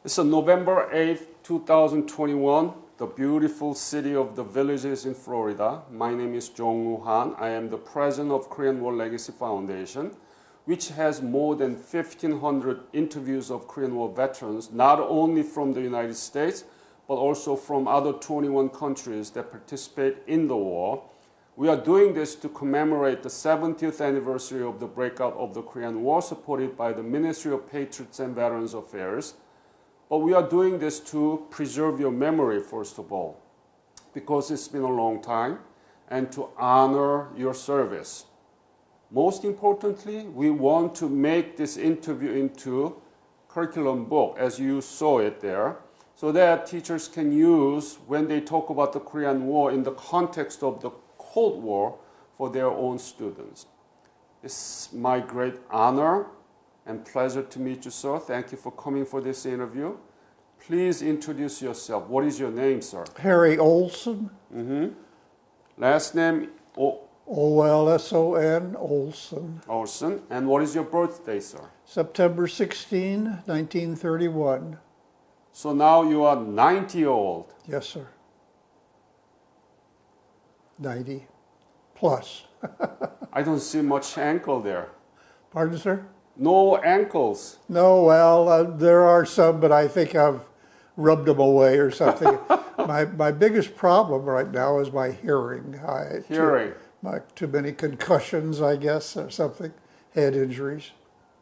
It's November 8th, 2021, the beautiful city of the Villages in Florida. My name is Jong-woo Han. I am the president of Korean War Legacy Foundation, which has more than 1,500 interviews of Korean War veterans, not only from the United States, but also from other 21 countries that participate in the war. We are doing this to commemorate the 70th anniversary of the breakout of the Korean War, supported by the Ministry of Patriots and Veterans Affairs. But we are doing this to preserve your memory, first of all, because it's been a long time, and to honor your service. Most importantly, we want to make this interview into curriculum book, as you saw it there, so that teachers can use when they talk about the Korean War in the context of the Cold War for their own students. It's my great honor and pleasure to meet you, sir. Thank you for coming for this interview. Please introduce yourself. What is your name, sir? Harry Olson. Last name? O-L-S-O-N, Olson. Olson. And what is your birthday, sir? September 16, 1931. So now you are 90-year-old. Yes, sir. 90 plus. I don't see much ankle there. Pardon, sir? No ankles. No, well, there are some, but I think I've rubbed them away or something. My biggest problem right now is my hearing. Hearing. Too many concussions, I guess, or something, head injuries.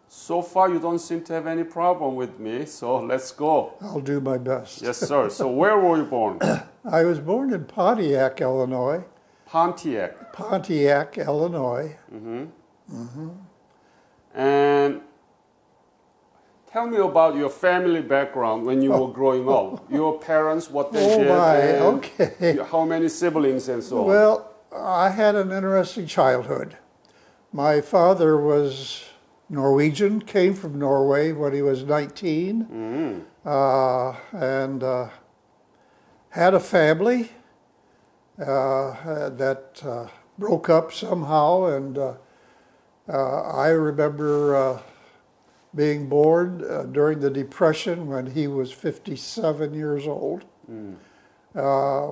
So far, you don't seem to have any problem with me, so let's go. I'll do my best. Yes, sir. So where were you born? I was born in Pontiac, Illinois. Pontiac, Illinois. And tell me about your family background when you were growing up. Your parents, what they did, and okay. how many siblings and so on. Well, I had an interesting childhood. My father was Norwegian, came from Norway when he was 19, and had a family that broke up somehow, and I remember being born during the Depression when he was 57 years old,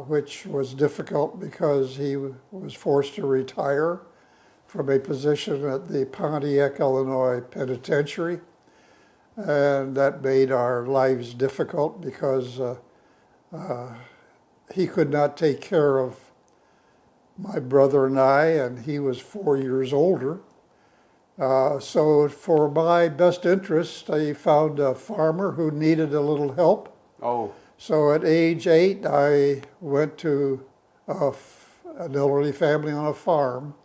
which was difficult because he was forced to retire from a position at the Pontiac, Illinois Penitentiary. And that made our lives difficult because he could not take care of my brother and I, and he was 4 years older. So for my best interest, I found a farmer who needed a little help. Oh. So at age 8, I went to an elderly family on a farm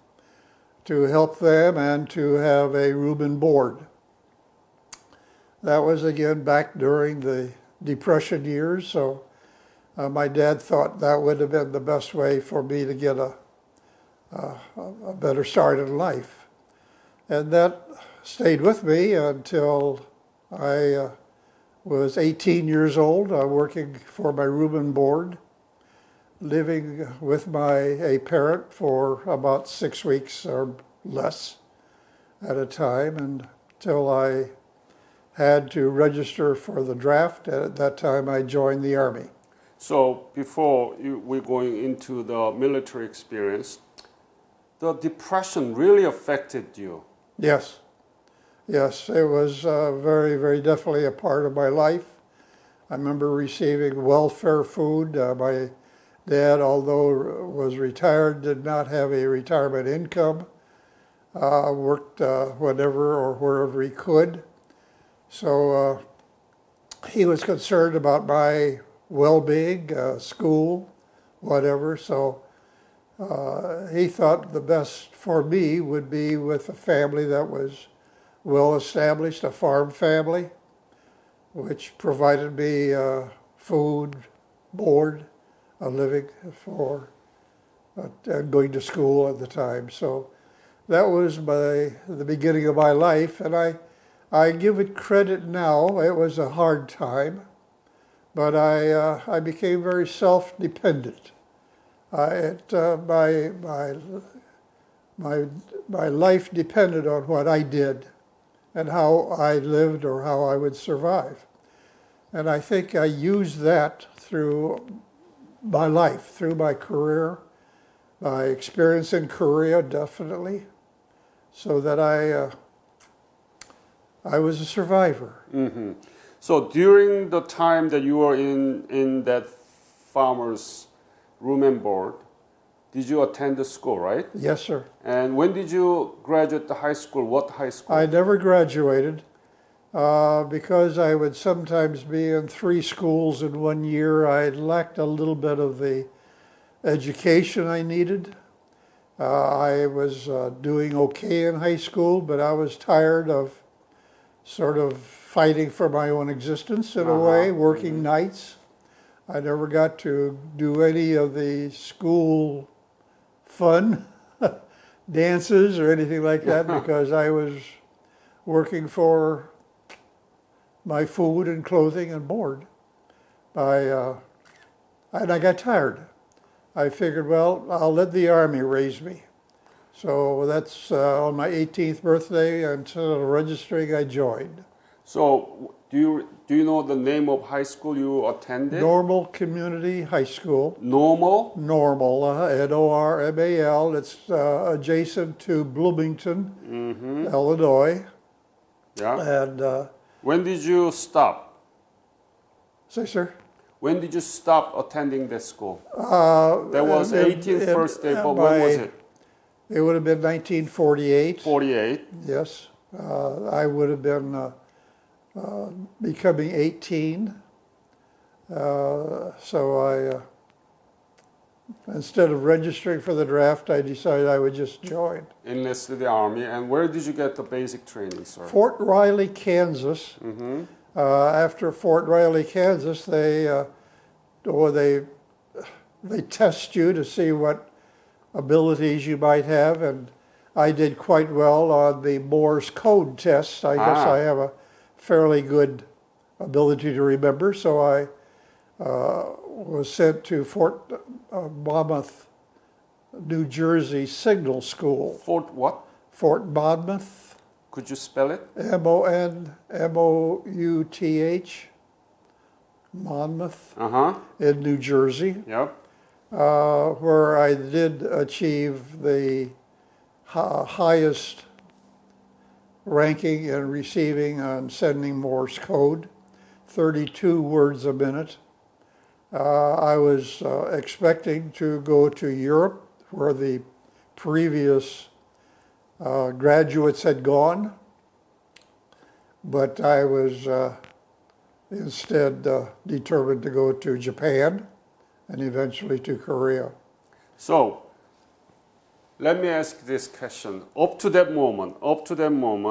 to help them and to have a room and board. That was again back during the Depression years, so my dad thought that would have been the best way for me to get a better start in life. And that stayed with me until I was 18 years old, working for my room and board, living with a parent for about 6 weeks or less at a time until I had to register for the draft. At that time, I joined the Army. So before we're going into the military experience, the Depression really affected you. Yes. Yes, it was very, very definitely a part of my life. I remember receiving welfare food. My dad, although was retired, did not have a retirement income, worked whenever or wherever he could. So he was concerned about my well-being, school, whatever. So he thought the best for me would be with a family that was well established, a farm family, which provided me food, board, a living for going to school at the time. So that was the beginning of my life, and I give it credit now. It was a hard time, but I became very self-dependent. My life depended on what I did and how I lived or how I would survive. And I think I used that through my life, through my career, my experience in Korea, definitely, so that I was a survivor. Hmm. So during the time that you were in that farmer's room and board, did you attend the school, right? Yes, sir. And when did you graduate the high school? What high school? I never graduated because I would sometimes be in 3 schools in 1 year. I lacked a little bit of the education I needed. I was doing okay in high school, but I was tired of sort of fighting for my own existence in a way, working nights. I never got to do any of the school fun dances or anything like that because I was working for my food and clothing and board. And I got tired. I figured, well, I'll let the Army raise me. So that's on my 18th birthday, instead of registering, I joined. So do you know the name of high school you attended? Normal Community High School. Normal? Normal, Normal. It's adjacent to Bloomington, Illinois. Yeah. And When did you stop? say, sir? When did you stop attending that school? That was 18th birthday, but when was it? It would have been 1948. 48. Yes. I would have been becoming 18. So instead of registering for the draft, I decided I would just join. Enlisted the Army. And where did you get the basic training, sir? Fort Riley, Kansas. After Fort Riley, Kansas, they test you to see what abilities you might have, and I did quite well on the Morse code test. I guess I have a fairly good ability to remember, so I was sent to Fort Monmouth, New Jersey Signal School. Fort what? Fort Monmouth. Could you spell it? Monmouth, Monmouth, in New Jersey. Yep. Where I did achieve the highest ranking in receiving and sending Morse code, 32 words a minute. I was expecting to go to Europe, where the previous graduates had gone, but I was instead determined to go to Japan and eventually to Korea. So, let me ask this question. Up to that moment,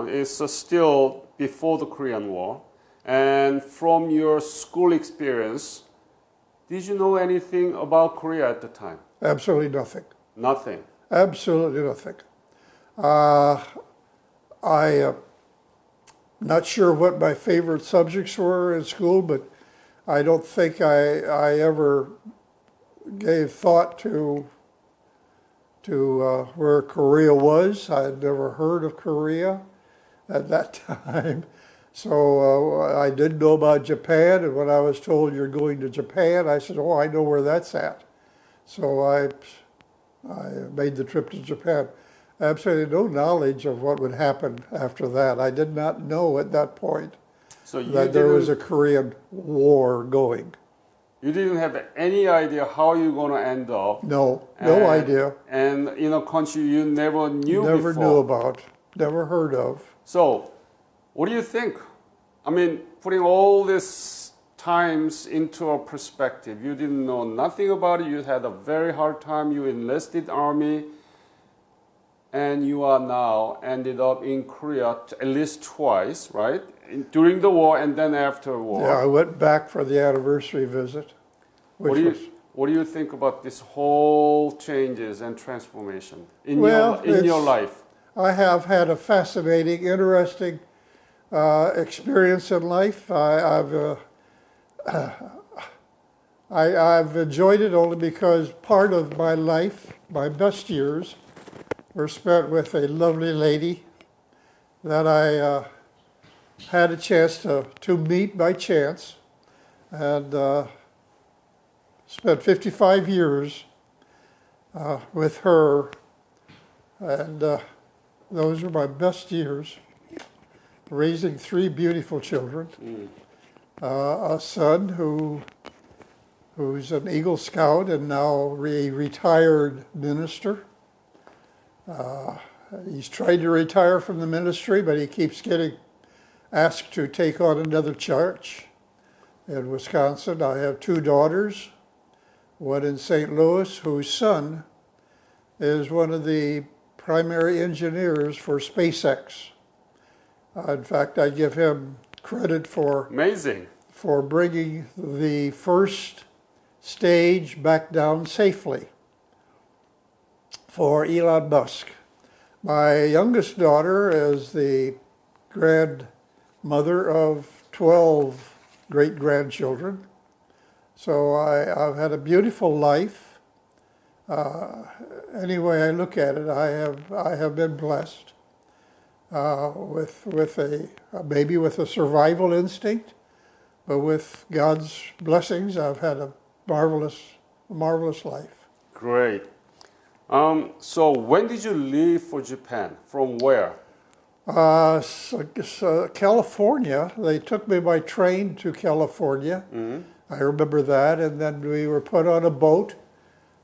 it's still before the Korean War, and from your school experience, did you know anything about Korea at the time? Absolutely nothing. Nothing. Absolutely nothing. I'm not sure what my favorite subjects were in school, but I don't think I ever gave thought to where Korea was. I had never heard of Korea at that time. So I did know about Japan, and when I was told you're going to Japan, I said, oh, I know where that's at. So I made the trip to Japan. Absolutely no knowledge of what would happen after that. I did not know at that point that there was a Korean War going. You didn't have any idea how you're going to end up. No idea. And in a country you never knew before. Never knew about, never heard of. So, what do you think? I mean, putting all these times into a perspective, you didn't know nothing about it. You had a very hard time. You enlisted Army, and you are now ended up in Korea at least twice, right? During the war and then after war. Yeah, I went back for the anniversary visit. What do you think about this whole changes and transformation in your life? I have had a fascinating, interesting experience in life. I've enjoyed it only because part of my life, my best years, were spent with a lovely lady that I had a chance to meet by chance and spent 55 years with her, and those were my best years, raising three beautiful children. A son who's an Eagle Scout and now a retired minister. He's tried to retire from the ministry, but he keeps getting asked to take on another church in Wisconsin. I have two daughters, one in St. Louis, whose son is one of the primary engineers for SpaceX. In fact, I give him credit for Amazing. For bringing the first stage back down safely for Elon Musk. My youngest daughter is the grandmother of 12 great-grandchildren. So I've had a beautiful life. Any way I look at it, I have been blessed with maybe with a survival instinct, but with God's blessings, I've had a marvelous life. Great. So when did you leave for Japan? From where? So California. They took me by train to California. I remember that, and then we were put on a boat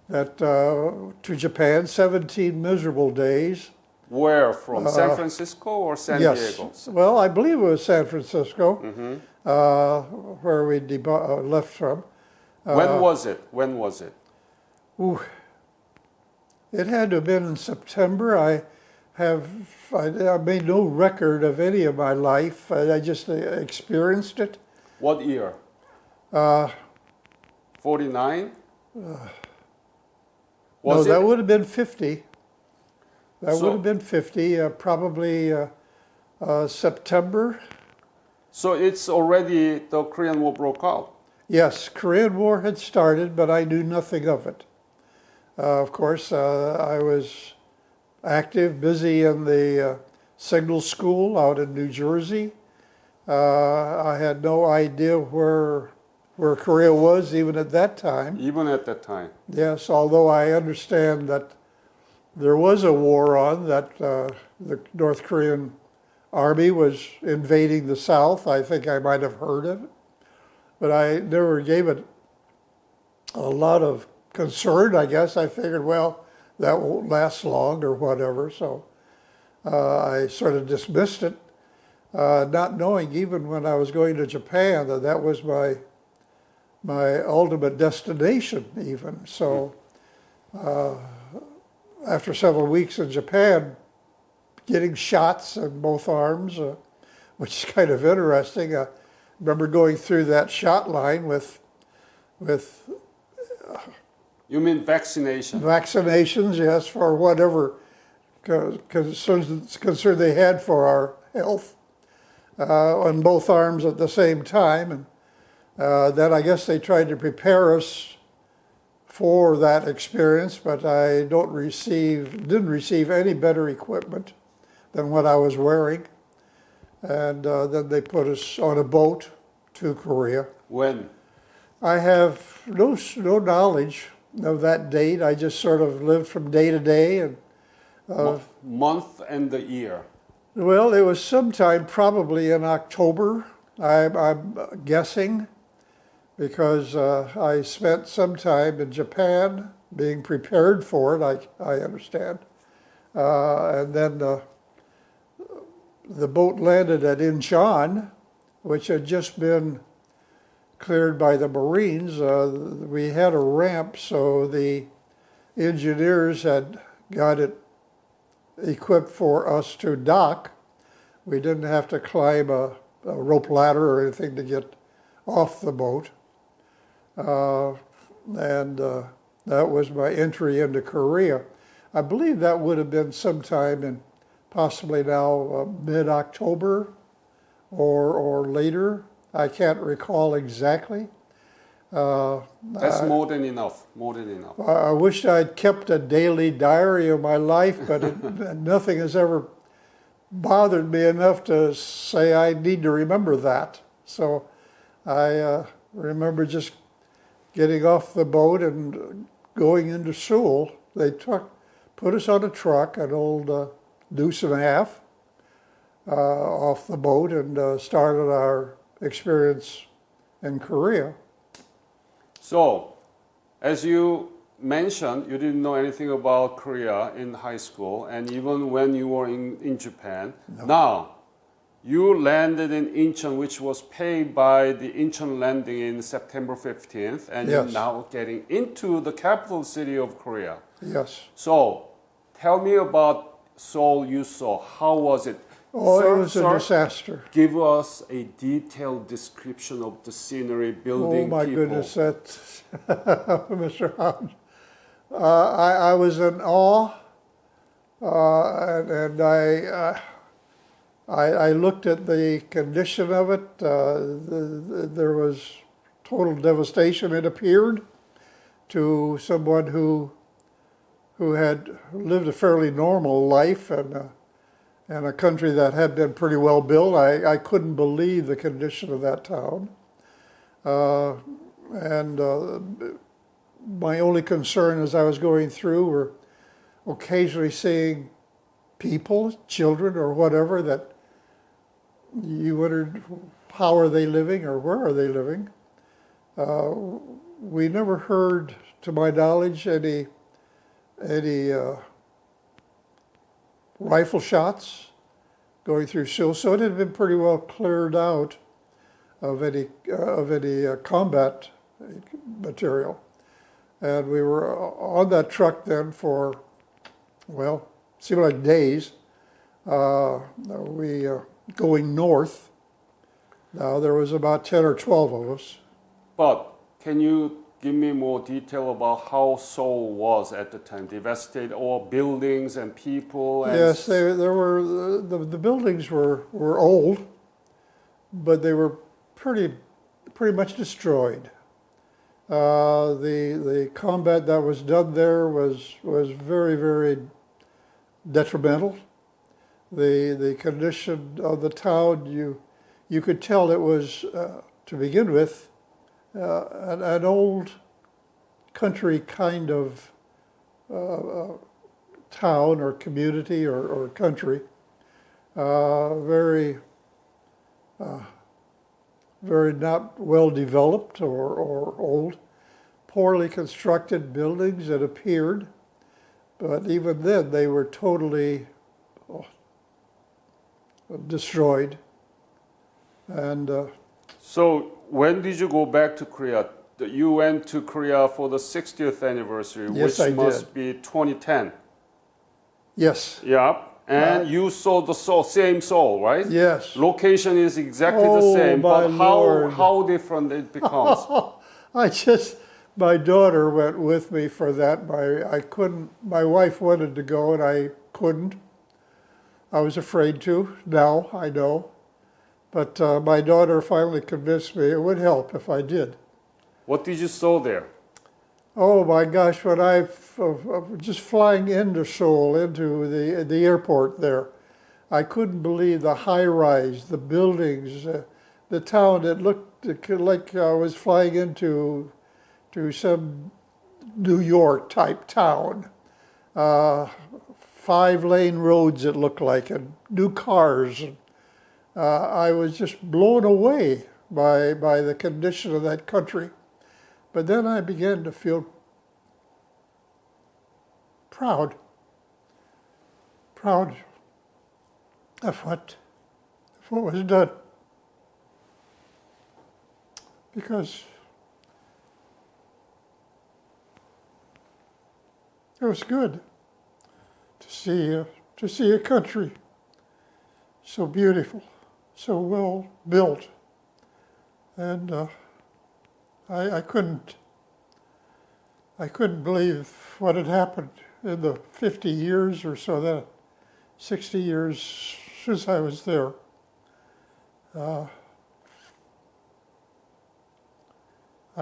to Japan. 17 miserable days. Where from? San Francisco or San Diego? Well, I believe it was San Francisco, where we left from. When was it? When was it? Ooh, it had to have been in September. I made no record of any of my life. I just experienced it. What year? 49? No, that would have been 50. That would have been 50, probably September. So it's already, the Korean War broke out? Yes, Korean War had started, but I knew nothing of it. Of course, I was active, busy in the signal school out in New Jersey. I had no idea where Korea was even at that time. Even at that time? Yes, although I understand that there was a war on, that the North Korean army was invading the South. I think I might have heard of it, but I never gave it a lot of concern, I guess. I figured, well, that won't last long or whatever, so I sort of dismissed it, not knowing even when I was going to Japan that was my ultimate destination even. So after several weeks in Japan, getting shots in both arms, which is kind of interesting. I remember going through that shot line with You mean vaccination? Vaccinations, yes, for whatever concern they had for our health, on both arms at the same time. And then I guess they tried to prepare us for that experience, but I didn't receive any better equipment than what I was wearing. And then they put us on a boat to Korea. When? I have no knowledge of that date. I just sort of lived from day to day. And month and the year? Well, it was sometime probably in October, I'm guessing, because I spent some time in Japan being prepared for it, I understand. And then the boat landed at Incheon, which had just been cleared by the Marines. We had a ramp, so the engineers had got it equipped for us to dock. We didn't have to climb a rope ladder or anything to get off the boat. And that was my entry into Korea. I believe that would have been sometime in possibly now mid-October or later. I can't recall exactly. That's more than enough, more than enough. I wish I'd kept a daily diary of my life, but nothing has ever bothered me enough to say I need to remember that. So I remember just getting off the boat and going into Seoul. They put us on a truck, an old deuce and a half, off the boat, and started our experience in Korea. So, as you mentioned, you didn't know anything about Korea in high school, and even when you were in Japan. No. Now, you landed in Incheon, which was paid by the Incheon landing in September 15th, and you're Yes. now getting into the capital city of Korea. Yes. So, tell me about Seoul you saw. How was it? Oh, Sir, it was a disaster. give us a detailed description of the scenery, building, Oh my people. goodness, that's Mr. Hahn. I was in awe, and I looked at the condition of it. There was total devastation, it appeared, to someone who had lived a fairly normal life and a country that had been pretty well built. I couldn't believe the condition of that town. My only concern as I was going through were occasionally seeing people, children or whatever, that you wondered how are they living or where are they living. We never heard, to my knowledge, any rifle shots going through Seoul, so it had been pretty well cleared out of any combat material. And we were on that truck then for, well, seemed like days. Going north. Now there was about 10 or 12 of us. But can you give me more detail about how Seoul was at the time? Devastated, all buildings and people? And Yes, there were, the buildings were old, but they were pretty much destroyed. The combat that was done there was very, very detrimental. The condition of the town, you could tell it was, to begin with, an old country kind of town or community or country, very not well developed or old, poorly constructed buildings, it appeared, but even then they were totally destroyed. And so when did you go back to Korea? You went to Korea for the 60th anniversary, Yes, which I must be 2010. yes, Yeah. And you saw the same Seoul, right? yes. Location is exactly the Oh, same, my but Lord. how different it becomes. My daughter went with me for that. My wife wanted to go and I couldn't. I was afraid to, now I know. But my daughter finally convinced me it would help if I did. What did you saw there? Oh my gosh, when I just flying into Seoul, into the airport there, I couldn't believe the high rise, the buildings, the town. It looked like I was flying into some New York type town. 5-lane roads it looked like, and new cars. I was just blown away by the condition of that country. But then I began to feel proud of what was done. Because it was good to see a country so beautiful, so well built, and I couldn't believe what had happened in the 50 years or so, 60 years since I was there. I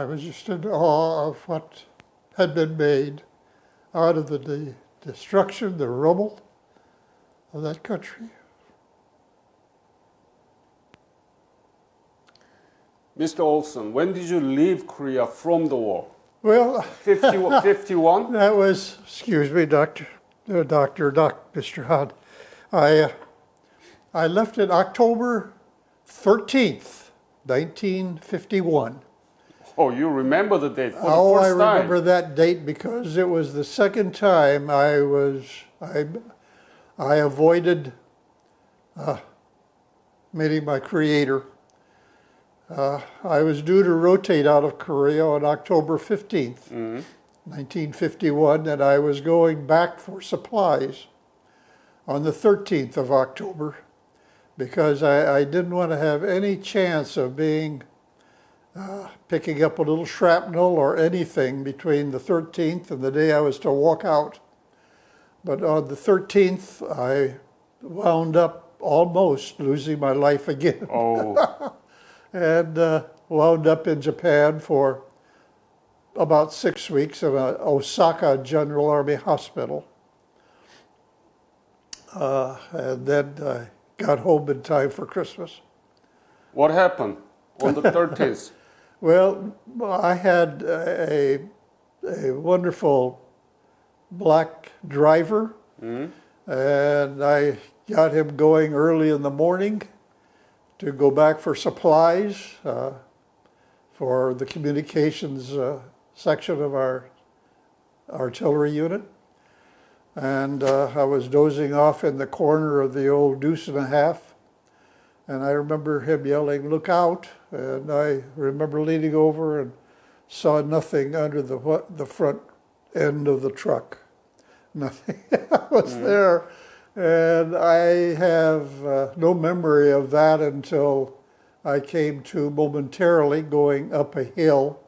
was just in awe of what had been made out of the destruction, the rubble of that country. Mr. Olson, when did you leave Korea from the war? Well, 51? that was, excuse me, Mr. Hahn. I left it October 13th, 1951. Oh, you remember the date for the Oh, I first time? remember that date because it was the second time I avoided meeting my Creator. I was due to rotate out of Korea on October 15th, 1951, and I was going back for supplies on the 13th of October because I didn't want to have any chance of picking up a little shrapnel or anything between the 13th and the day I was to walk out. But on the 13th, I wound up almost losing my life again. Oh, And wound up in Japan for about 6 weeks in Osaka General Army Hospital. And then I got home in time for Christmas. what happened on the 13th? Well, I had a wonderful black driver, and I got him going early in the morning to go back for supplies for the communications section of our artillery unit. And I was dozing off in the corner of the old deuce and a half. And I remember him yelling, "Look out." And I remember leaning over and saw nothing under the front end of the truck. Nothing was there. And I have no memory of that until I came to momentarily going up a hill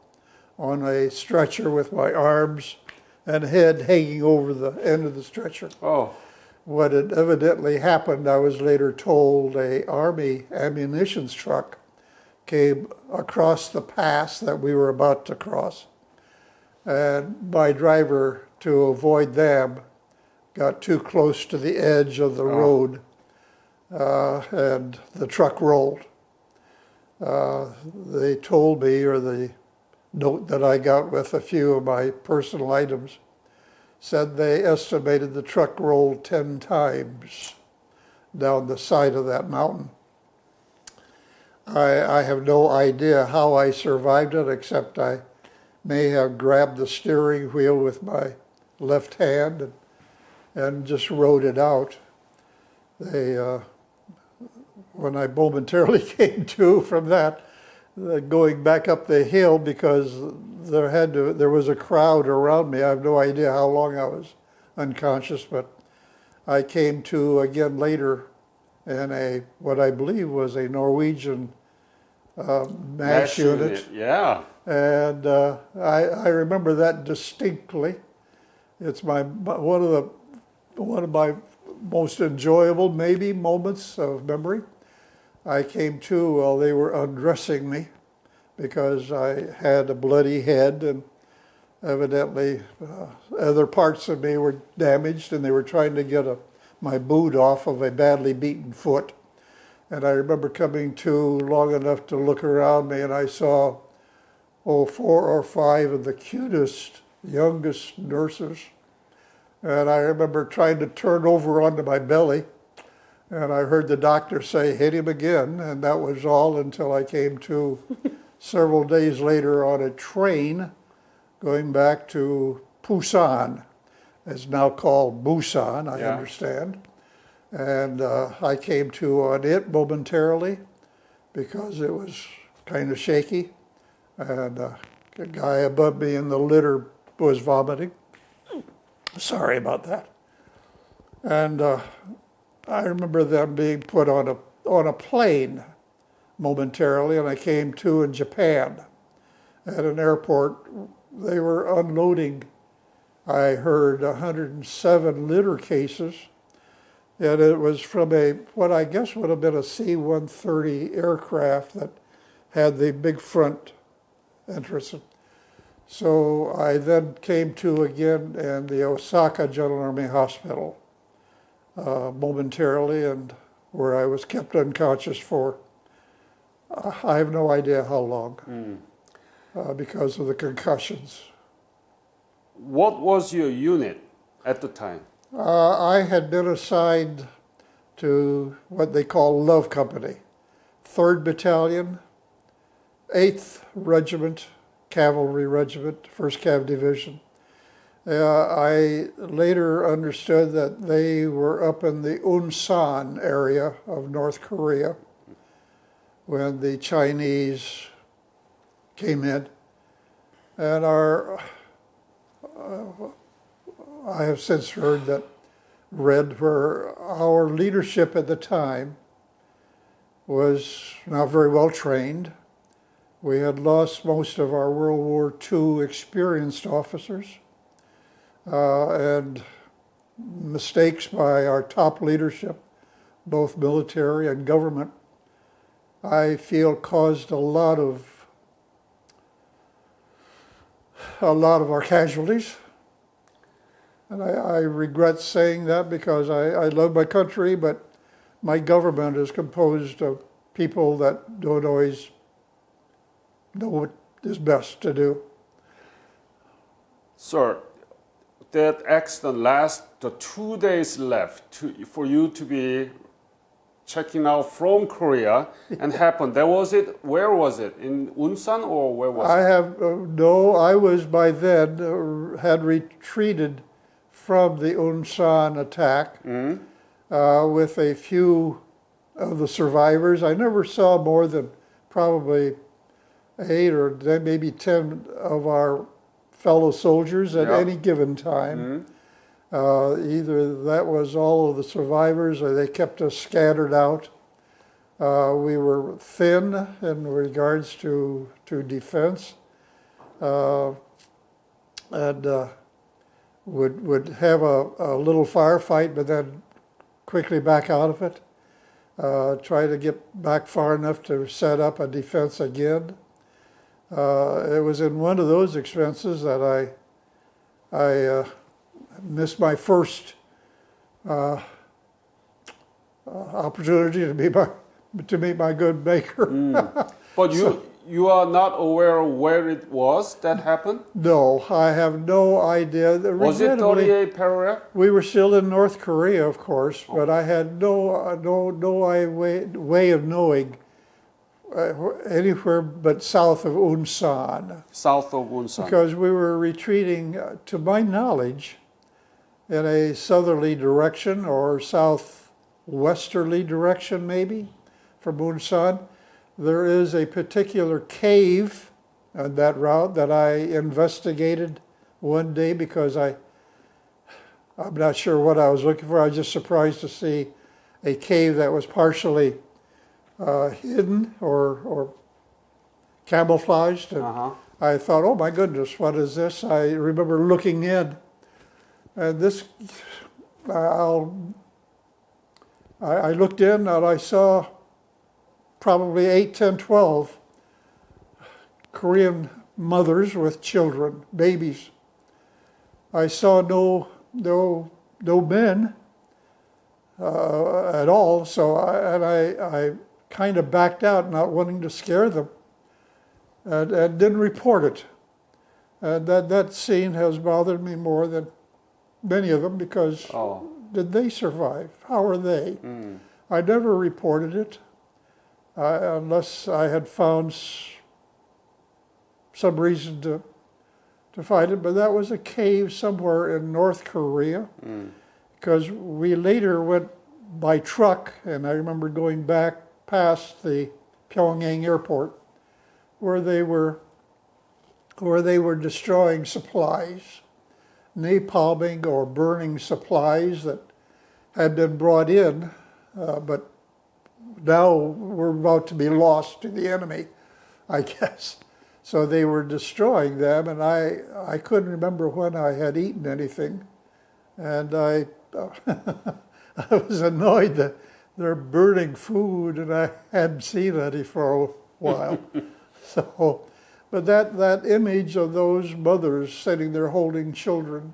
on a stretcher with my arms and head hanging over the end of the stretcher. Oh, What had evidently happened, I was later told, a Army ammunitions truck came across the pass that we were about to cross. And my driver, to avoid them, got too close to the edge of the road, and the truck rolled. They told me, or the note that I got with a few of my personal items, said they estimated the truck rolled 10 times down the side of that mountain. I have no idea how I survived it, except I may have grabbed the steering wheel with my left hand and just rode it out. When I momentarily came to from that, going back up the hill, because there was a crowd around me. I have no idea how long I was unconscious, but I came to again later in what I believe was a Norwegian MASH unit. Yeah. And I remember that distinctly. It's one of my most enjoyable, maybe, moments of memory. I came to while they were undressing me because I had a bloody head, and evidently other parts of me were damaged, and they were trying to get my boot off of a badly beaten foot. And I remember coming to long enough to look around me, and I saw 4 or 5 of the cutest, youngest nurses. And I remember trying to turn over onto my belly, and I heard the doctor say, "Hit him again," and that was all until I came to several days later on a train going back to Busan. It's now called Busan, I understand. And I came to on it momentarily because it was kind of shaky, and a guy above me in the litter was vomiting. Sorry about that. And I remember them being put on a plane momentarily, and I came to in Japan at an airport. They were unloading, I heard, 107 litter cases, and it was from what I guess would have been a C-130 aircraft that had the big front entrance. So I then came to again in the Osaka General Army Hospital momentarily, and where I was kept unconscious for I have no idea how long, because of the concussions. What was your unit at the time? I had been assigned to what they call Love Company, 3rd Battalion, 8th Regiment, Cavalry Regiment, 1st Cav Division. I later understood that they were up in the Unsan area of North Korea when the Chinese came in. And I have since read where our leadership at the time was not very well trained. We had lost most of our World War II experienced officers, and mistakes by our top leadership, both military and government, I feel caused a lot of our casualties. And I regret saying that because I love my country, but my government is composed of people that don't always know what is best to do. Sir, that accident lasted 2 days left for you to be checking out from Korea and happened. Where was it? In Unsan or where was it? I was by then, had retreated from the Unsan attack with a few of the survivors. I never saw more than probably 8 or maybe 10 of our fellow soldiers at any given time. Either that was all of the survivors or they kept us scattered out. We were thin in regards to defense, and would have a little firefight, but then quickly back out of it. Try to get back far enough to set up a defense again. It was in one of those expenses that I missed my first opportunity to meet my good maker. But you are not aware of where it was that happened? No, I have no idea. Was it 38 parallel? We were still in North Korea, of course, but I had no way of knowing anywhere but south of Unsan. South of Unsan. Because we were retreating, to my knowledge, in a southerly direction or southwesterly direction maybe from Unsan. There is a particular cave on that route that I investigated one day because I'm not sure what I was looking for. I was just surprised to see a cave that was partially hidden or camouflaged. And I thought, oh my goodness, what is this? I remember looking in, and this, I looked in and I saw probably 8, 10, 12 Korean mothers with children, babies. I saw no men at all, so I kind of backed out, not wanting to scare them, and didn't report it. And that scene has bothered me more than many of them because did they survive? How are they? I never reported it. Unless I had found some reason to find it, but that was a cave somewhere in North Korea, because we later went by truck, and I remember going back past the Pyongyang airport, where they were destroying supplies, napalming or burning supplies that had been brought in, but now we're about to be lost to the enemy, I guess. So they were destroying them, and I couldn't remember when I had eaten anything. And I was annoyed that they're burning food, and I hadn't seen any for a while. So, but that image of those mothers sitting there holding children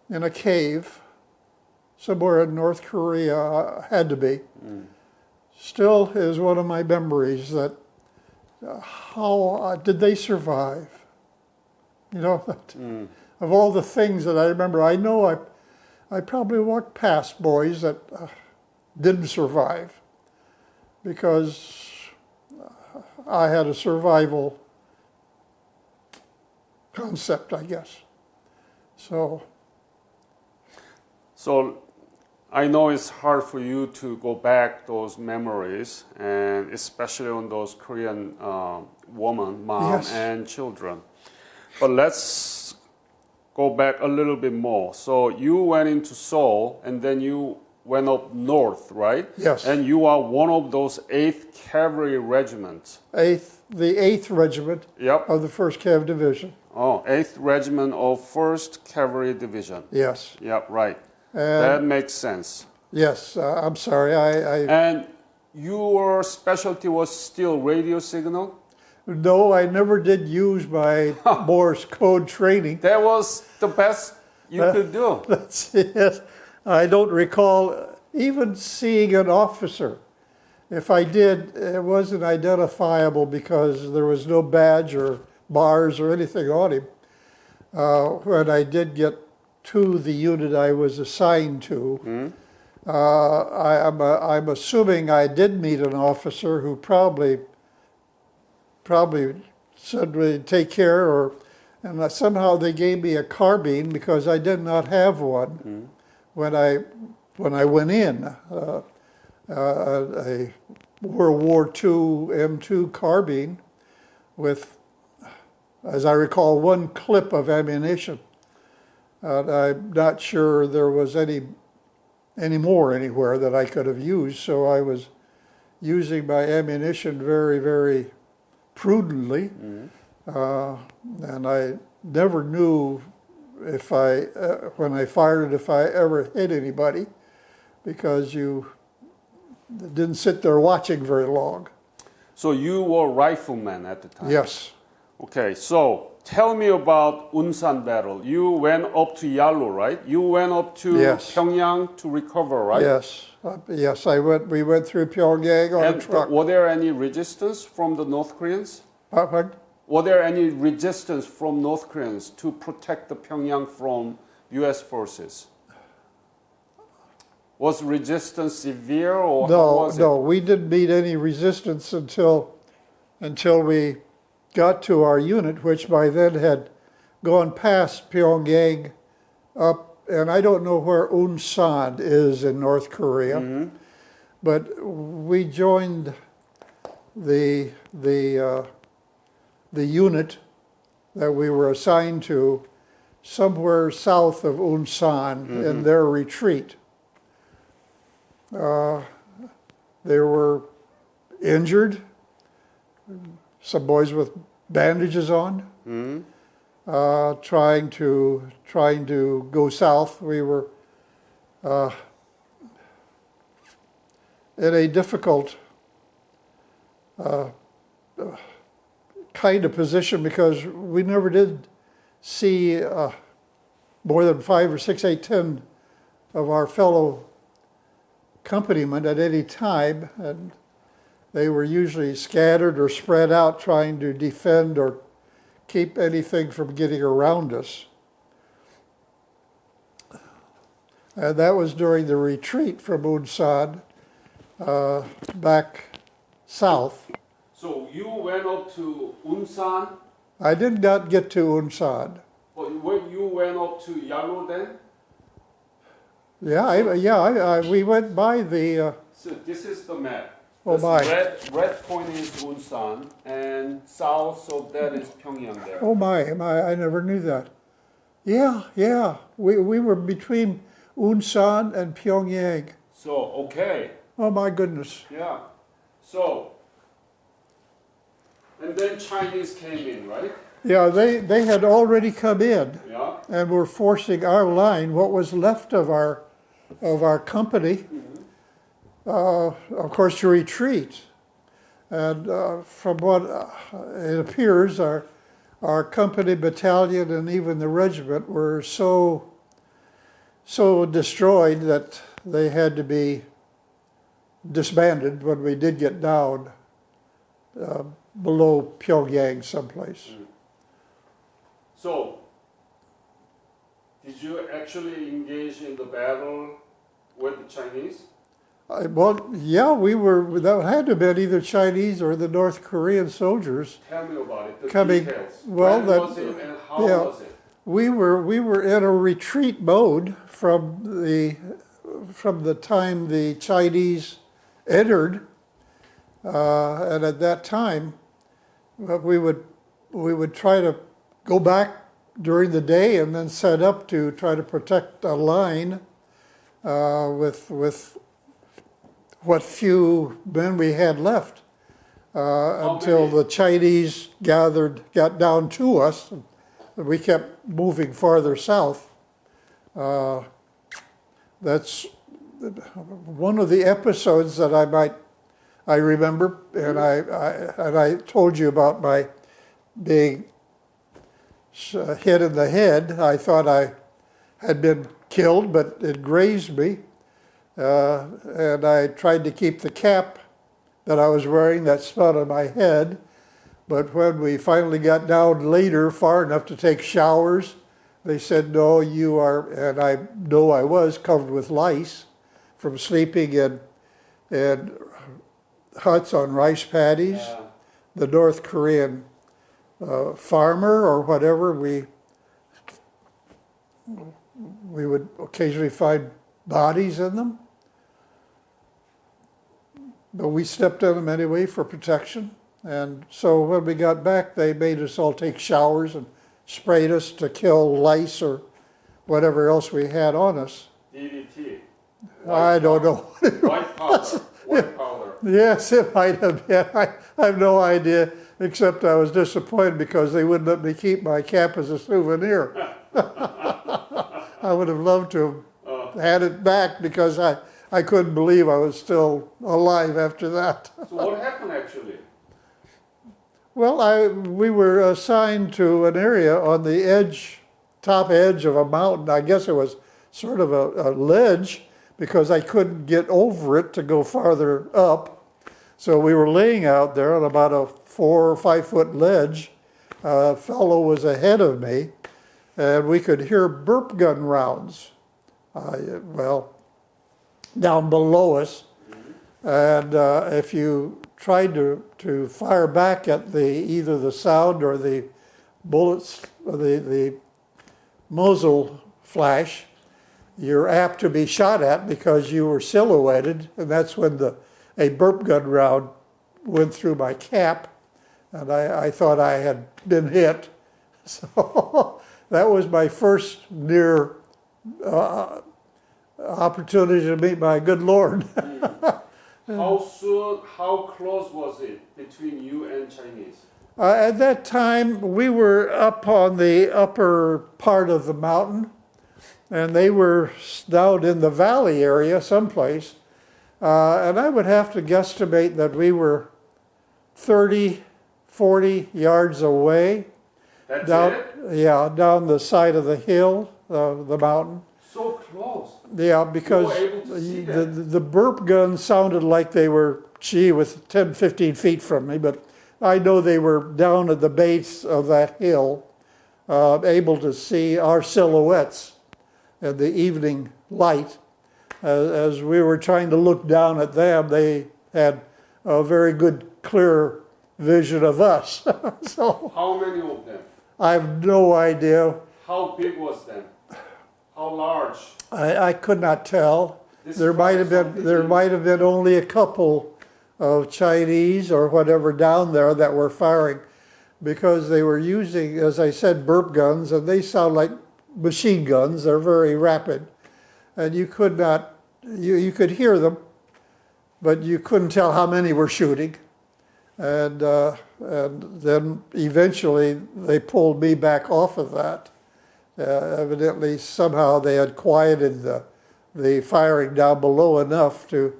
in a cave somewhere in North Korea had to be. still is one of my memories that how did they survive? You know, that, of all the things that I remember, I know I probably walked past boys that didn't survive because I had a survival concept, I guess. So I know it's hard for you to go back those memories, and especially on those Korean woman, mom, Yes. and children. But let's go back a little bit more. So you went into Seoul, and then you went up north, right? Yes. And you are one of those 8th Cavalry Regiments. the 8th Regiment Yep. of the 1st Cav Division. Oh, 8th Regiment of 1st Cavalry Division. Yes. Yep, right. And That makes sense. yes, I'm sorry. And your specialty was still radio signal? No, I never did use my Morse code training. That was the best you could do. That's it. I don't recall even seeing an officer. If I did, it wasn't identifiable because there was no badge or bars or anything on him. When I did get to the unit I was assigned to, I'm assuming I did meet an officer who probably said, "Well, take care," and somehow they gave me a carbine because I did not have one when I went in. A World War II M2 carbine with, as I recall, one clip of ammunition. I'm not sure there was any more anywhere that I could have used, so I was using my ammunition very, very prudently, and I never knew if when I fired it, if I ever hit anybody, because you didn't sit there watching very long. So you were rifleman at the time? Yes. Okay, so tell me about Unsan battle. You went up to Yalu, right? You went up to Yes. Pyongyang to recover, right? Yes. Yes, we went through Pyongyang on a And truck. were there any resistance from the North Koreans? Pardon? Were there any resistance from North Koreans to protect the Pyongyang from U.S. forces? Was resistance severe, or how was it? No, we didn't meet any resistance until we got to our unit, which by then had gone past Pyongyang up, and I don't know where Unsan is in North Korea, but we joined the unit that we were assigned to somewhere south of Unsan in their retreat. They were injured, some boys with bandages on, trying to go south. We were in a difficult kind of position because we never did see more than 5 or 6, 8, 10 of our fellow companymen at any time, and they were usually scattered or spread out trying to defend or keep anything from getting around us. And that was during the retreat from Unsan back south. So you went up to Unsan, I did not get to Unsan. but you went up to Yalu then? We went by the. So this is the map. Oh This my. red point is Unsan, and south of that is Pyongyang there. Oh my! I never knew that. Yeah. We were between Unsan and Pyongyang. So, okay. Oh my goodness. Yeah. So, and then Chinese came in, right? Yeah, they had already come in Yeah. and were forcing our line, what was left of our company, of course, to retreat. And from what it appears, our company, battalion, and even the regiment were so destroyed that they had to be disbanded when we did get down below Pyongyang someplace. So, did you actually engage in the battle with the Chinese? Well, yeah, that had to have been either Chinese or the North Korean soldiers. Tell me about it, the Coming, details. well, when that, was it and how yeah. was it? We were in a retreat mode from the time the Chinese entered, and at that time we would try to go back during the day and then set up to try to protect a line with what few men we had left until the Chinese got down to us. We kept moving farther south. That's one of the episodes that I remember, and I told you about my being hit in the head. I thought I had been killed, but it grazed me, and I tried to keep the cap that I was wearing that spun on my head. But when we finally got down later, far enough to take showers, they said, no, you are, and I know I was covered with lice from sleeping in huts on rice paddies. Yeah. The North Korean farmer or whatever, we would occasionally find bodies in them. But we stepped in them anyway for protection. And so when we got back, they made us all take showers and sprayed us to kill lice or whatever else we had on us. DDT. I don't know. White powder. White powder. Yes, it might have been. I have no idea, except I was disappointed because they wouldn't let me keep my cap as a souvenir. I would have loved to have had it back because I couldn't believe I was still alive after that. So what happened actually? Well, we were assigned to an area on the top edge of a mountain. I guess it was sort of a ledge because I couldn't get over it to go farther up. So we were laying out there on about a 4 or 5 foot ledge. A fellow was ahead of me, and we could hear burp gun rounds, down below us. And if you tried to fire back at either the sound or the bullets, or the muzzle flash, you're apt to be shot at because you were silhouetted, and that's when a burp gun round went through my cap, and I thought I had been hit. So that was my first near opportunity to meet my good Lord. How close was it between you and Chinese? At that time, we were up on the upper part of the mountain, and they were down in the valley area someplace. And I would have to guesstimate that we were 30, 40 yards away. That's down, it? Yeah, down the side of the hill, the mountain. So close. Yeah, because You were able to see the burp guns sounded like they were, with 10, 15 feet from me, but I know they were down at the base of that hill, able to see our silhouettes in the evening light. As we were trying to look down at them, they had a very good, clear vision of us. So How many of them? I have no idea. How big was them? How large? I could not tell. There might have been only a couple of Chinese or whatever down there that were firing, because they were using, as I said, burp guns, and they sound like machine guns. They're very rapid, and you could not, you could hear them, but you couldn't tell how many were shooting. And then eventually they pulled me back off of that. Evidently, somehow they had quieted the firing down below enough to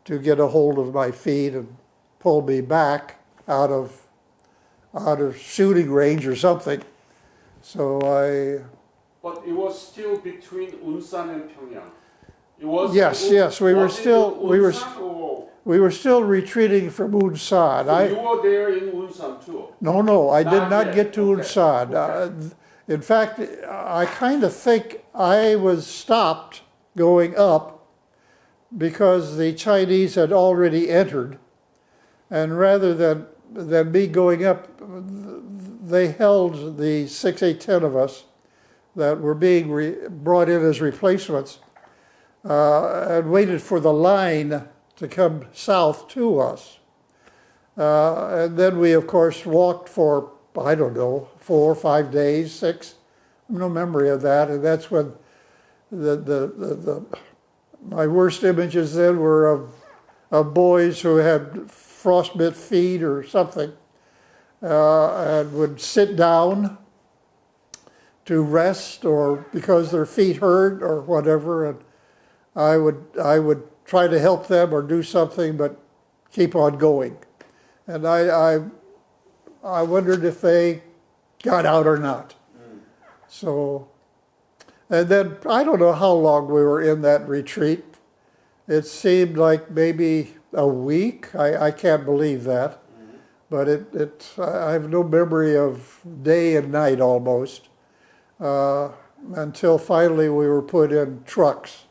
get a hold of my feet and pull me back out of shooting range or something. So But it was still between Unsan and Pyongyang. It was Yes, we were was it still in we were Ulsan or- we were still retreating from Unsan. So you were there in Ulsan too. No, I did Not not yet. get to Okay. Unsan. Okay. In fact, I kind of think I was stopped going up because the Chinese had already entered, and rather than me going up, they held the 6, 8, 10 of us that were being brought in as replacements and waited for the line to come south to us. And then we, of course, walked for, I don't know, 4 or 5 days, 6. No memory of that. And that's when my worst images then were of boys who had frostbite feet or something and would sit down to rest or because their feet hurt or whatever. And I would try to help them or do something, but keep on going. And I wondered if they got out or not. So, and then I don't know how long we were in that retreat. It seemed like maybe a week. I can't believe that. But I have no memory of day and night almost until finally we were put in trucks.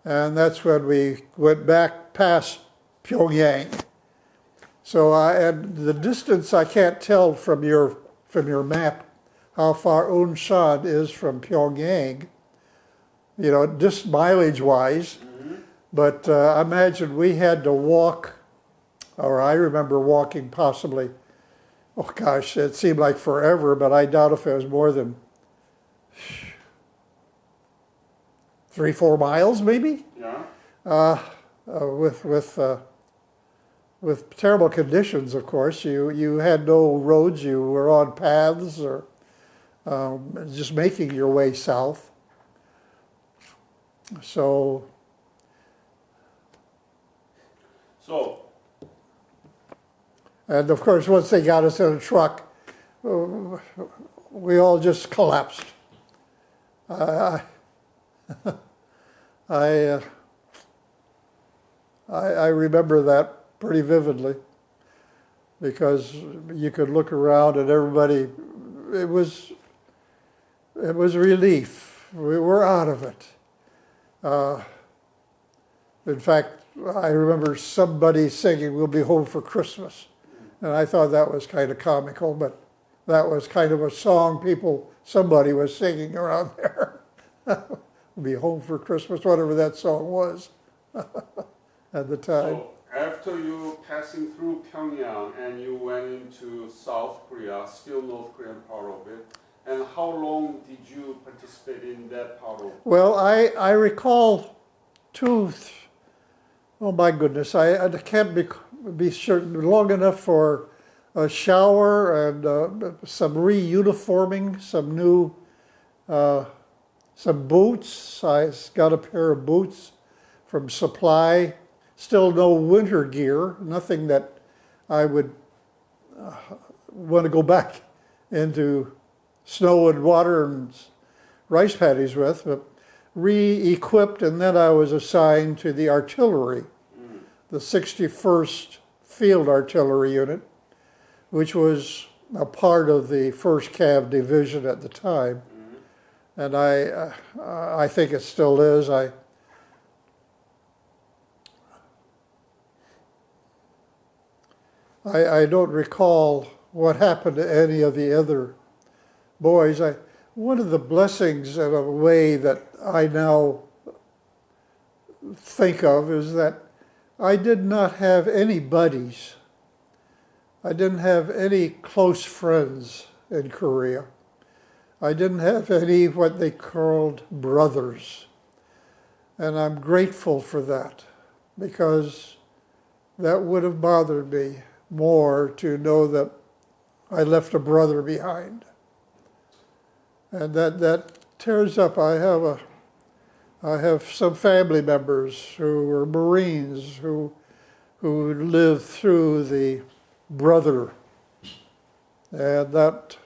And that's when we went back past Pyongyang. So and the distance I can't tell from your map how far Unsan is from Pyongyang, just mileage-wise. But I imagine we had to walk, or I remember walking possibly, oh gosh, it seemed like forever, but I doubt if it was more than 3, 4 miles maybe? Yeah. With terrible conditions, of course. You had no roads, you were on paths or just making your way south. So, and of course, once they got us in a truck, we all just collapsed. I remember that pretty vividly because you could look around and everybody, it was relief. We were out of it. In fact, I remember somebody singing, "We'll be home for Christmas." And I thought that was kind of comical, but that was kind of a song somebody was singing around there. "We'll be home for Christmas," whatever that song was at the time. So after you passing through Pyongyang and you went into South Korea, still North Korean part of it, and how long did you participate in that part of it? Well, I recall oh my goodness, I can't be certain, long enough for a shower and some re-uniforming, some new, some boots. I got a pair of boots from Supply. Still no winter gear, nothing that I would want to go back into snow and water and rice paddies with, but re-equipped, and then I was assigned to the artillery, the 61st Field Artillery Unit, which was a part of the 1st Cav Division at the time. And I think it still is. I don't recall what happened to any of the other boys. One of the blessings in a way that I now think of is that I did not have any buddies. I didn't have any close friends in Korea. I didn't have any what they called brothers. And I'm grateful for that because that would have bothered me more to know that I left a brother behind. And that tears up. I have some family members who were Marines who lived through the brother, and that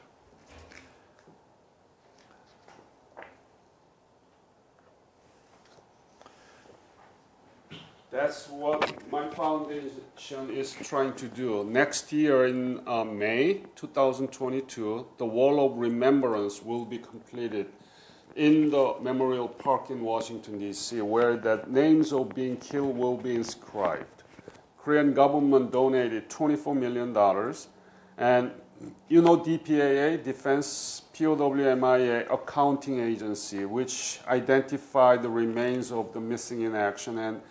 Foundation is trying to do. Next year in May 2022, the Wall of Remembrance will be completed in the Memorial Park in Washington, D.C., where the names of being killed will be inscribed. Korean government donated $24 million. And you know DPAA, Defense POWMIA Accounting Agency, which identified the remains of the missing in action and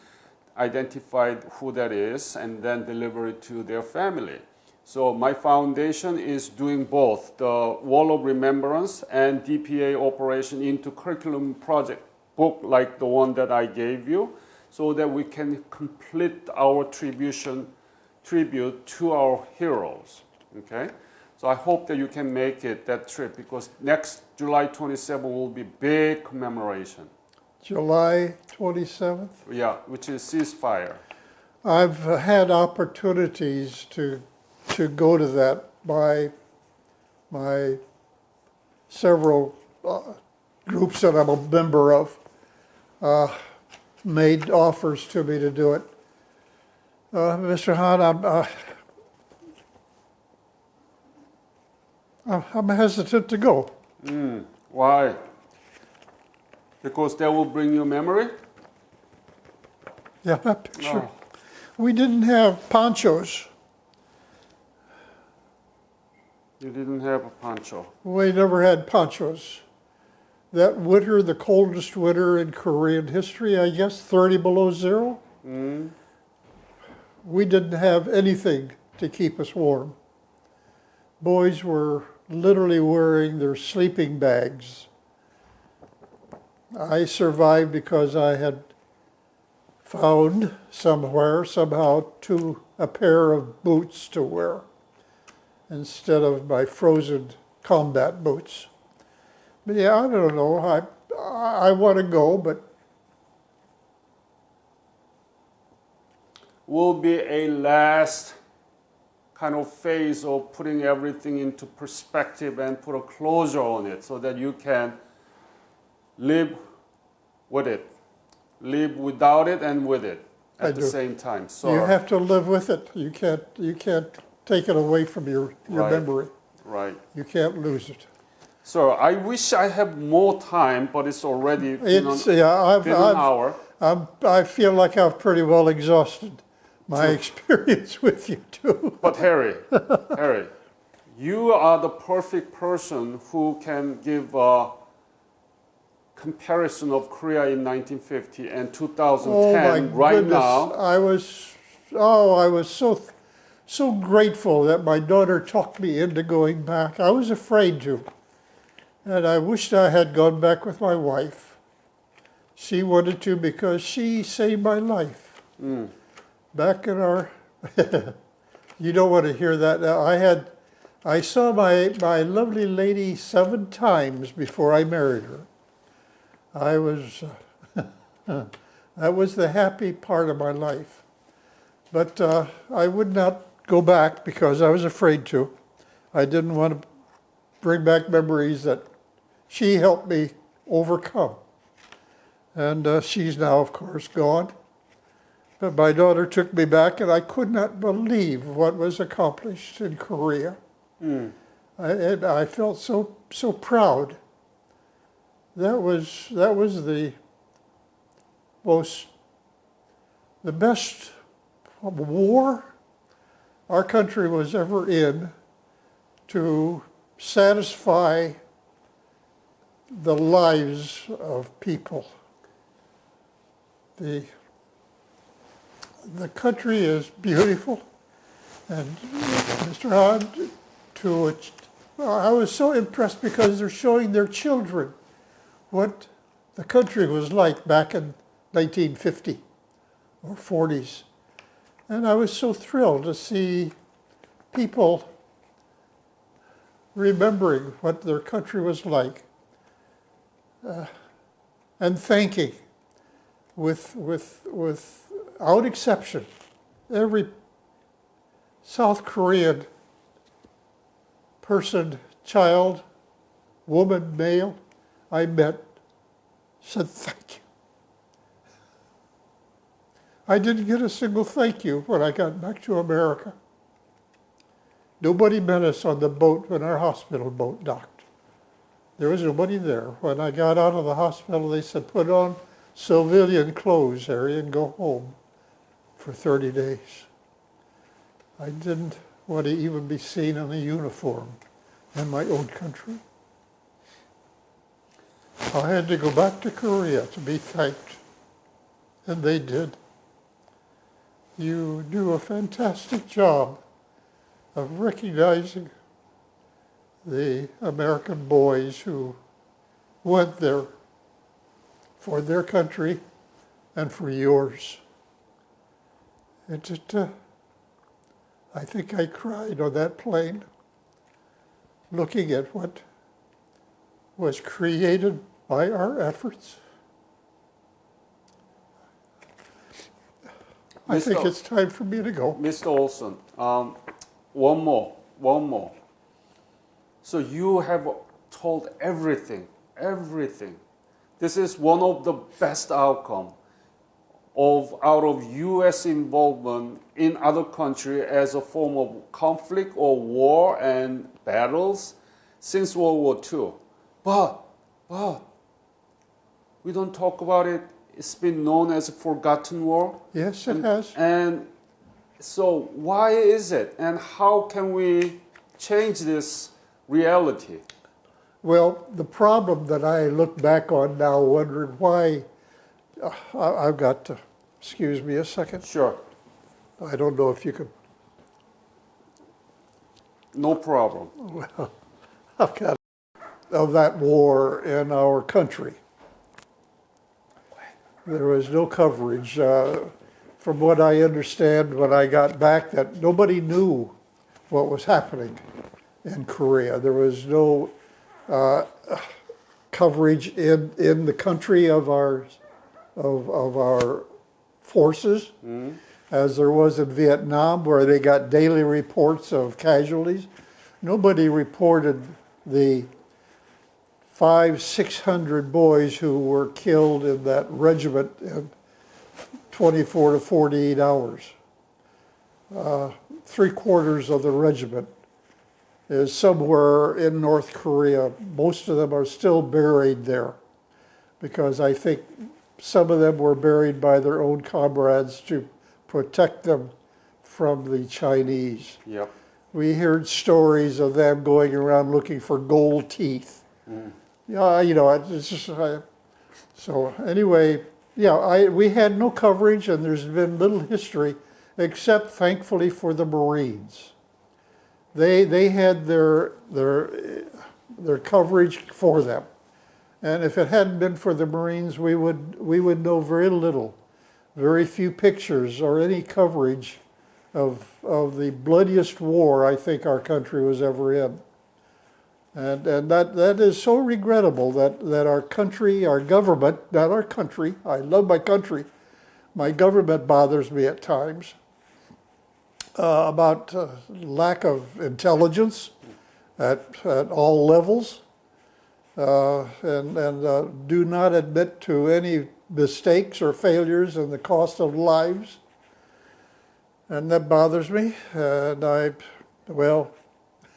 identified who that is and then delivered it to their family. So my foundation is doing both the Wall of Remembrance and DPA operation into curriculum project book like the one that I gave you, so that we can complete our tribute to our heroes. Okay, so I hope that you can make it that trip, because next July 27th will be big commemoration. July 27th? Yeah, which is ceasefire. I've had opportunities to go to that by my several groups that I'm a member of made offers to me to do it. Mr. Hahn, I'm hesitant to go. Why? Because that will bring you memory? Yeah, that picture. Oh. We didn't have ponchos. You didn't have a poncho. We never had ponchos. That winter, the coldest winter in Korean history, I guess, 30 below zero. We didn't have anything to keep us warm. Boys were literally wearing their sleeping bags. I survived because I had found somehow, a pair of boots to wear instead of my frozen combat boots. But yeah, I don't know. I want to go, but will be a last kind of phase of putting everything into perspective and put a closure on it, so that you can live with it, live without it and with it at the same time. So you have to live with it. You can't take it away from your memory. Right. You can't lose it. So I wish I have more time, but it's already been an hour. I feel like I've pretty well exhausted my experience with you too. But Harry, you are the perfect person who can give a comparison of Korea in 1950 and 2010 right now. I was so grateful that my daughter talked me into going back. I was afraid to. And I wished I had gone back with my wife. She wanted to because she saved my life. Back in our, you don't want to hear that now. I saw my lovely lady 7 times before I married her. That was the happy part of my life. But I would not go back because I was afraid to. I didn't want to bring back memories that she helped me overcome. And she's now, of course, gone. But my daughter took me back, and I could not believe what was accomplished in Korea. I felt so proud. That was the best war our country was ever in to satisfy the lives of people. The country is beautiful, and Mr. Hahn, I was so impressed because they're showing their children what the country was like back in 1950 or 40s. And I was so thrilled to see people remembering what their country was like and thanking without exception every South Korean person, child, woman, male I met said thank you. I didn't get a single thank you when I got back to America. Nobody met us on the boat when our hospital boat docked. There was nobody there. When I got out of the hospital, they said, put on civilian clothes, Harry, and go home for 30 days. I didn't want to even be seen in a uniform in my own country. I had to go back to Korea to be thanked, and they did. You do a fantastic job of recognizing the American boys who went there for their country and for yours. I think I cried on that plane, looking at what was created by our efforts. I think it's time for me to go. Mr. Olson, one more. So you have told everything. This is one of the best outcomes out of U.S. involvement in other countries as a form of conflict or war and battles since World War II. But we don't talk about it. It's been known as a forgotten war. Yes, it has. And so why is it? And how can we change this reality? Well, the problem that I look back on now, wondering why, I've got to, excuse me a second. Sure. I don't know if you can. No problem. Well, I've got of that war in our country. There was no coverage. From what I understand when I got back, that nobody knew what was happening in Korea. There was no coverage in the country of our forces, as there was in Vietnam, where they got daily reports of casualties. Nobody reported the 500-600 boys who were killed in that regiment in 24 to 48 hours. 3/4 of the regiment is somewhere in North Korea. Most of them are still buried there, because I think some of them were buried by their own comrades to protect them from the Chinese. Yep. We heard stories of them going around looking for gold teeth. Yeah, you know, it's just, so anyway, yeah, we had no coverage, and there's been little history, except thankfully for the Marines. They had their coverage for them, and if it hadn't been for the Marines, we would know very little, very few pictures or any coverage of the bloodiest war I think our country was ever in. And that is so regrettable that our country, our government, not our country, I love my country, my government bothers me at times about lack of intelligence at all levels, and do not admit to any mistakes or failures and the cost of lives. And that bothers me, and well,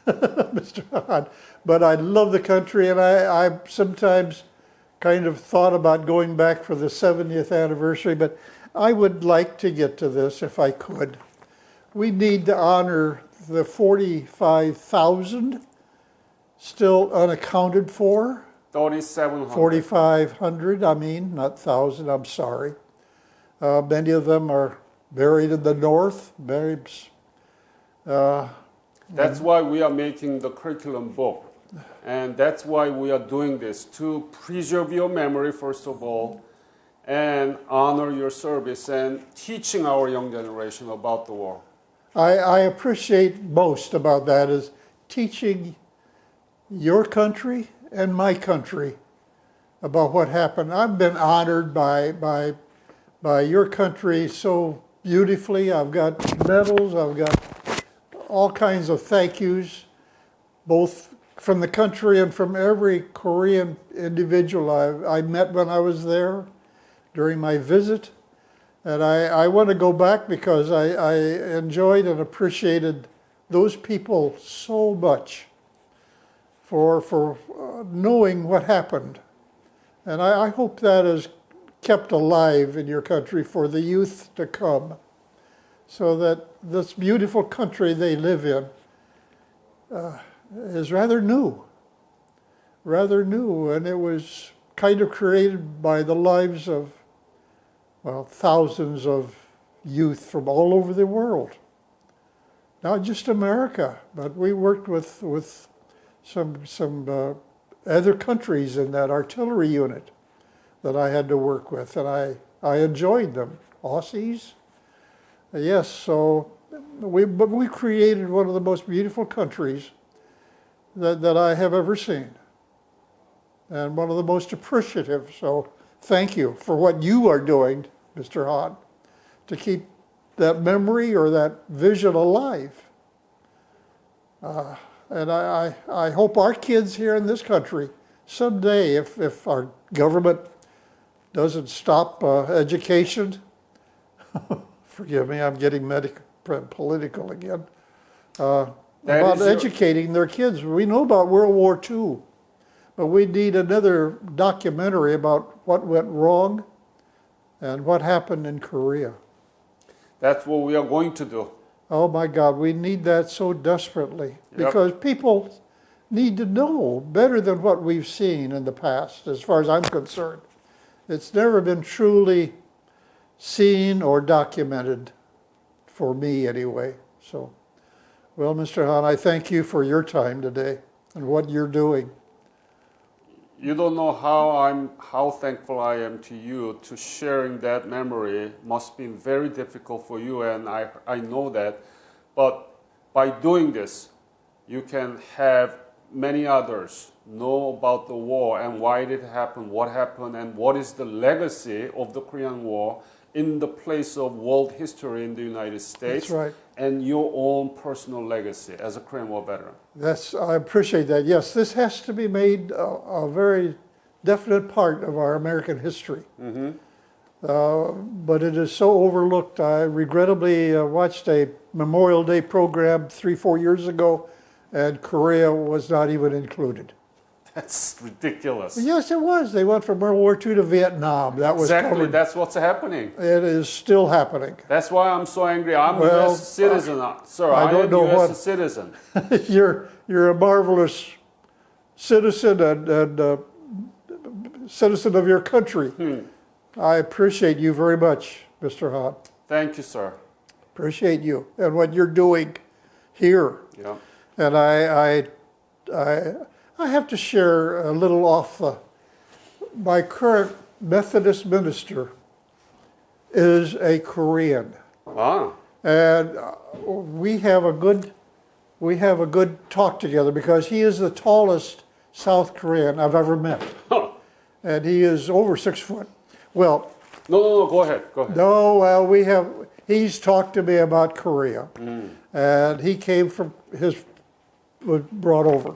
Mr. Hahn, but I love the country, and I sometimes kind of thought about going back for the 70th anniversary, but I would like to get to this if I could. We need to honor the 45,000 still unaccounted for. 3,700. 4,500, I mean, not 1,000, I'm sorry. Many of them are buried in the north, That's why we are making the curriculum book. And that's why we are doing this, to preserve your memory, first of all, and honor your service and teaching our young generation about the war. I appreciate most about that is teaching your country and my country about what happened. I've been honored by your country so beautifully. I've got medals, I've got all kinds of thank yous, both from the country and from every Korean individual I met when I was there during my visit. And I want to go back because I enjoyed and appreciated those people so much for knowing what happened. And I hope that is kept alive in your country for the youth to come, so that this beautiful country they live in is rather new, and it was kind of created by the lives of, well, thousands of youth from all over the world. Not just America, but we worked with some other countries in that artillery unit that I had to work with, and I enjoyed them. Aussies, yes. So we created one of the most beautiful countries that I have ever seen, and one of the most appreciative. So thank you for what you are doing, Mr. Hahn, to keep that memory or that vision alive. And I hope our kids here in this country someday, if our government doesn't stop education, forgive me, I'm getting political again, about educating their kids. We know about World War II, but we need another documentary about what went wrong and what happened in Korea. That's what we are going to do. Oh my God, we need that so desperately, because people need to know better than what we've seen in the past, as far as I'm concerned. It's never been truly seen or documented, for me anyway. So, well, Mr. Hahn, I thank you for your time today and what you're doing. You don't know how thankful I am to you to sharing that memory. Must be very difficult for you, and I know that. But by doing this, you can have many others know about the war and why did it happen, what happened, and what is the legacy of the Korean War in the place of world history in the United States. That's right. And your own personal legacy as a Korean War veteran. I appreciate that. Yes, this has to be made a very definite part of our American history. Mm-hmm. But it is so overlooked. I regrettably watched a Memorial Day program 3-4 years ago, and Korea was not even included. That's ridiculous. Yes, it was. They went from World War II to Vietnam. That was exactly. That's what's happening. It is still happening. That's why I'm so angry. I'm a U.S. citizen, sir. I don't know what citizen. You're a marvelous citizen and citizen of your country. I appreciate you very much, Mr. Hahn. Thank you, sir. Appreciate you and what you're doing here. Yeah. And I have to share a little off my current Methodist minister is a Korean. Wow. And we have a good talk together because he is the tallest South Korean I've ever met. Huh. And he is over 6 foot. Well, no, go ahead. No, well, he's talked to me about Korea. And he came from was brought over.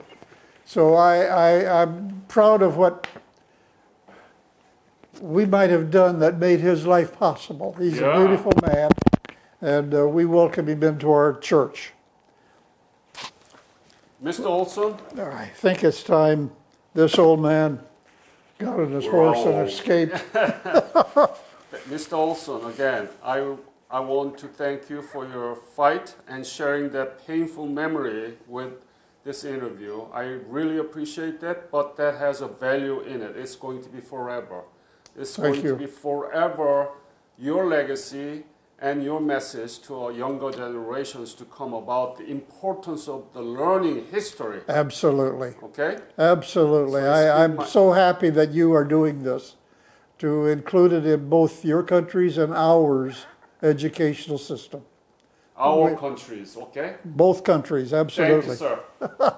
So I'm proud of what we might have done that made his life possible. He's a beautiful man, and we welcome him into our church. Mr. Olson? I think it's time this old man got on his horse and escaped. Mr. Olson, again, I want to thank you for your fight and sharing that painful memory with this interview. I really appreciate that, but that has a value in it. It's going to be forever. It's going to be forever your legacy and your message to our younger generations to come about the importance of the learning history. Absolutely. Okay? Absolutely. So I'm so happy that you are doing this, to include it in both your country's and ours educational system. Our countries, okay? Both countries, absolutely. Thank you, sir.